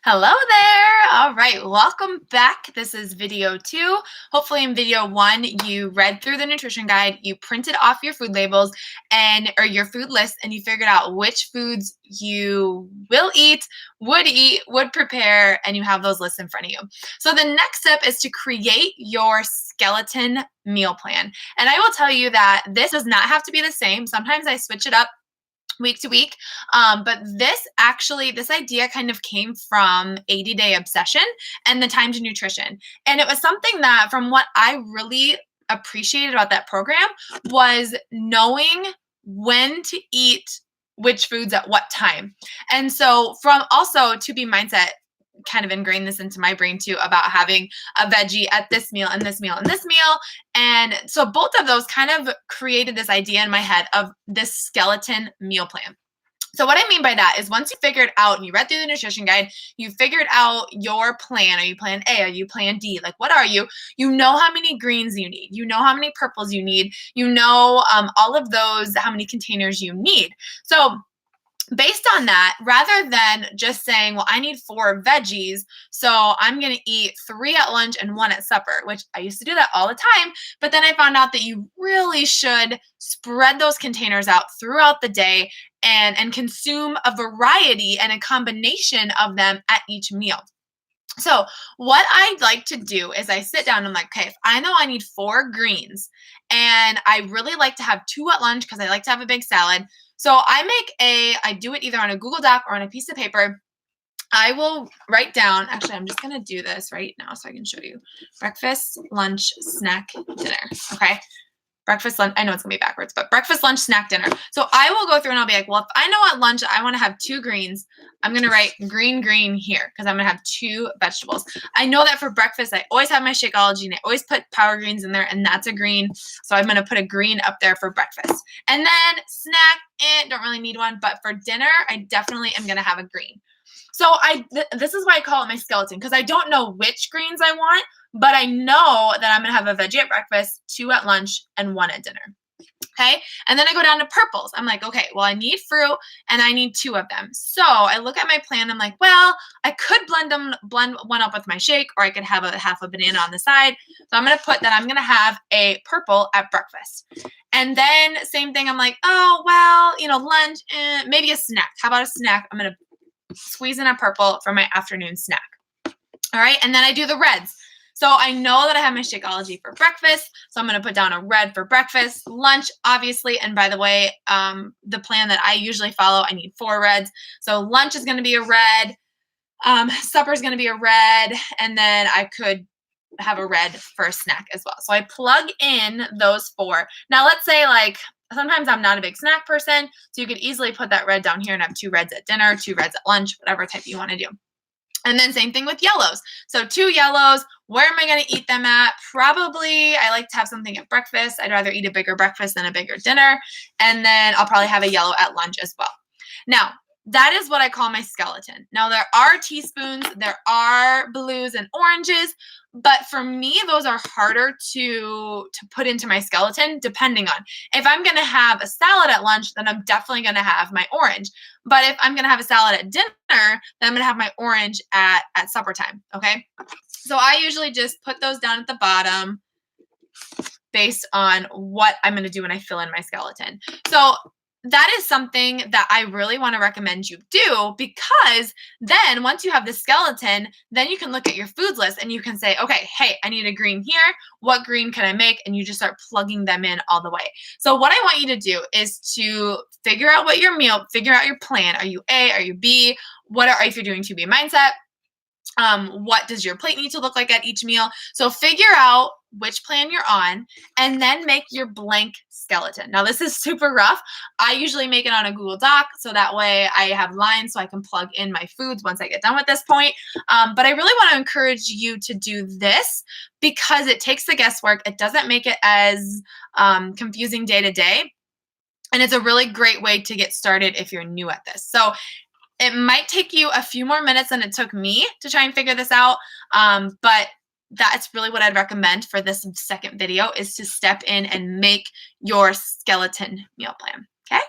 Hello there. All right, welcome back. This is video 2. Hopefully in video 1, you read through the nutrition guide, you printed off your food labels or your food list, and you figured out which foods you will eat, would prepare, and you have those lists in front of you. So the next step is to create your skeleton meal plan. And I will tell you that this does not have to be the same. Sometimes I switch it up week to week. But this idea kind of came from 80-Day Obsession and the Time to Nutrition. And it was something that, from what I really appreciated about that program, was knowing when to eat which foods at what time. And so, from also To Be Mindset kind of ingrained this into my brain too, about having a veggie at this meal and this meal and this meal. And so both of those kind of created this idea in my head of this skeleton meal plan. So what I mean by that is, once you figured out and you read through the nutrition guide, you figured out your plan. Are you plan A? Are you plan D? Like, what are you? You know how many greens you need. You know how many purples you need. You know all of those, how many containers you need. So based on that, rather than just saying, well, I need 4 veggies, so I'm going to eat 3 at lunch and 1 at supper, which I used to do that all the time. But then I found out that you really should spread those containers out throughout the day and consume a variety and a combination of them at each meal. So what I like to do is I sit down and I'm like, okay, if I know I need 4 greens and I really like to have 2 at lunch because I like to have a big salad. So I do it either on a Google Doc or on a piece of paper. I will write down, actually, I'm just going to do this right now so I can show you. Breakfast, lunch, snack, dinner. Okay. Breakfast, lunch, I know it's going to be backwards, but breakfast, lunch, snack, dinner. So I will go through and I'll be like, well, if I know at lunch I want to have 2 greens, I'm going to write green here because I'm going to have 2 vegetables. I know that for breakfast, I always have my Shakeology and I always put Power Greens in there, and that's a green. So I'm going to put a green up there for breakfast. And then snack, don't really need one, but for dinner, I definitely am going to have a green. So this is why I call it my skeleton, because I don't know which greens I want, but I know that I'm going to have a veggie at breakfast, 2 at lunch, and 1 at dinner. Okay. And then I go down to purples. I'm like, okay, well, I need fruit and I need 2 of them. So I look at my plan. I'm like, well, I could blend one up with my shake, or I could have half a banana on the side. So I'm going to put that I'm going to have a purple at breakfast. And then same thing. I'm like, oh, well, lunch, maybe a snack. How about a snack? I'm going to squeeze in a purple for my afternoon snack. All right. And then I do the reds. So I know that I have my Shakeology for breakfast. So I'm going to put down a red for breakfast, lunch, obviously. And by the way, the plan that I usually follow, I need 4 reds. So lunch is going to be a red. Supper is going to be a red. And then I could have a red for a snack as well. So I plug in those 4. Now let's say, like, sometimes I'm not a big snack person. So you could easily put that red down here and have 2 reds at dinner, 2 reds at lunch, whatever type you want to do. And then same thing with yellows. So 2 yellows. Where am I going to eat them at? Probably I like to have something at breakfast. I'd rather eat a bigger breakfast than a bigger dinner. And then I'll probably have a yellow at lunch as well. Now, that is what I call my skeleton. Now, there are teaspoons, there are blues and oranges, but for me, those are harder to put into my skeleton, depending on. If I'm going to have a salad at lunch, then I'm definitely going to have my orange. But if I'm going to have a salad at dinner, then I'm going to have my orange at supper time, okay? So I usually just put those down at the bottom based on what I'm going to do when I fill in my skeleton. So that is something that I really want to recommend you do, because then once you have the skeleton, then you can look at your foods list and you can say, okay, hey, I need a green here. What green can I make? And you just start plugging them in all the way. So what I want you to do is to figure out figure out your plan. Are you A? Are you B? If you're doing To Be Mindset, what does your plate need to look like at each meal? So figure out which plan you're on and then make your blank skeleton. Now, this is super rough. I usually make it on a Google Doc, so that way I have lines so I can plug in my foods once I get done with this point. But I really want to encourage you to do this because it takes the guesswork. It doesn't make it as confusing day to day. And it's a really great way to get started if you're new at this. So it might take you a few more minutes than it took me to try and figure this out, but that's really what I'd recommend for this second video, is to step in and make your skeleton meal plan, okay?